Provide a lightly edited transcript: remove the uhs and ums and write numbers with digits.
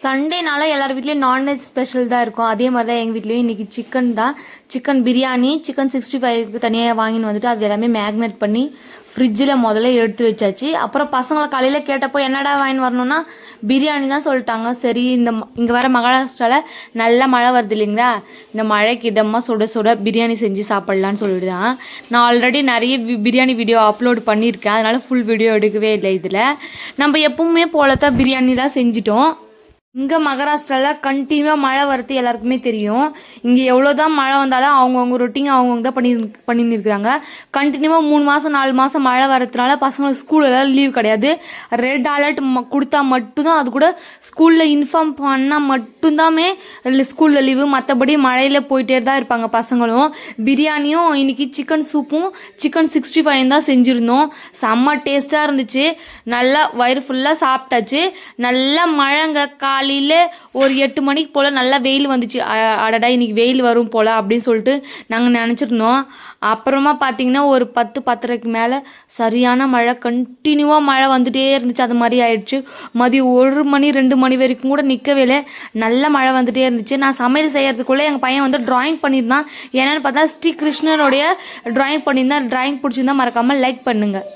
சண்டேனால எல்லார் வீட்லேயும் non veg special தான் இருக்கும். அதே மாதிரி தான் எங்கள் வீட்லேயும் இன்றைக்கி சிக்கன் தான். சிக்கன் பிரியாணி, சிக்கன் 65க்கு தனியாக வாங்கின்னு வந்துட்டு அது எல்லாமே மேக்னேட் பண்ணி ஃப்ரிட்ஜில் முதல்ல எடுத்து வச்சாச்சு. அப்புறம் பசங்களை காலையில் கேட்டப்போ என்னடா வாங்கின்னு வரணும்னா பிரியாணி தான் சொல்லிட்டாங்க. சரி, இங்கே வர மகாராஷ்டிராவில் நல்ல மழை வருது இல்லைங்களா, இந்த மழைக்கு இதமாக சுட சுட பிரியாணி செஞ்சு சாப்பிட்லான்னு சொல்லிட்டு தான். நான் ஆல்ரெடி நிறைய பிரியாணி வீடியோ அப்லோட் பண்ணியிருக்கேன், அதனால் ஃபுல் வீடியோ எடுக்கவே இல்லை. இதில் நம்ம எப்பவுமே போல தான் பிரியாணி தான் செஞ்சிட்டோம். இங்கே மகாராஷ்டிராவில் கண்டினியூவாக மழை வரது எல்லாருக்குமே தெரியும். இங்கே எவ்வளோ தான் மழை வந்தாலும் அவங்கவுங்க ரொட்டீன் அவங்கவுங்க தான் பண்ணின்னு இருக்கிறாங்க. கண்டினியூவாக 3 மாதம் 4 மாதம் மழை வரதுனால பசங்களுக்கு ஸ்கூலெல்லாம் லீவ் கிடையாது. ரெட் அலர்ட் கொடுத்தா மட்டும்தான், அது கூட ஸ்கூலில் இன்ஃபார்ம் பண்ணால் மட்டும்தாமே ஸ்கூலில் லீவு. மற்றபடி மழையில் போயிட்டே தான் இருப்பாங்க பசங்களும். பிரியாணியும் இன்றைக்கி சிக்கன் சூப்பும் சிக்கன் 65 தான் செஞ்சுருந்தோம். செம்ம டேஸ்ட்டாக இருந்துச்சு. நல்லா வயிறு ஃபுல்லாக சாப்பிட்டாச்சு. நல்லா மழைங்க. காலையில் ஒரு 8 மணிக்கு போல் நல்லா வெயில் வந்துச்சு. அடடா இன்னைக்கு வெயில் வரும் போல் அப்படின்னு சொல்லிட்டு நாங்கள் நினச்சிருந்தோம். அப்புறமா பார்த்தீங்கன்னா ஒரு 10-10:30க்கு மேலே சரியான மழை, கண்டினியூவாக மழை வந்துகிட்டே இருந்துச்சு. அது மாதிரி ஆயிடுச்சு. மதியம் 1 மணி 2 மணி வரைக்கும் கூட நிற்கவே இல்லை, நல்ல மழை வந்துகிட்டே இருந்துச்சு. நான் சமையல் செய்யறதுக்குள்ளே எங்கள் பையன் வந்து ட்ராயிங் பண்ணியிருந்தான். என்னென்னு பார்த்தா ஸ்ரீ கிருஷ்ணனுடைய ட்ராயிங் பண்ணியிருந்தான். ட்ராயிங் பிடிச்சிருந்தா மறக்காமல் லைக் பண்ணுங்கள்.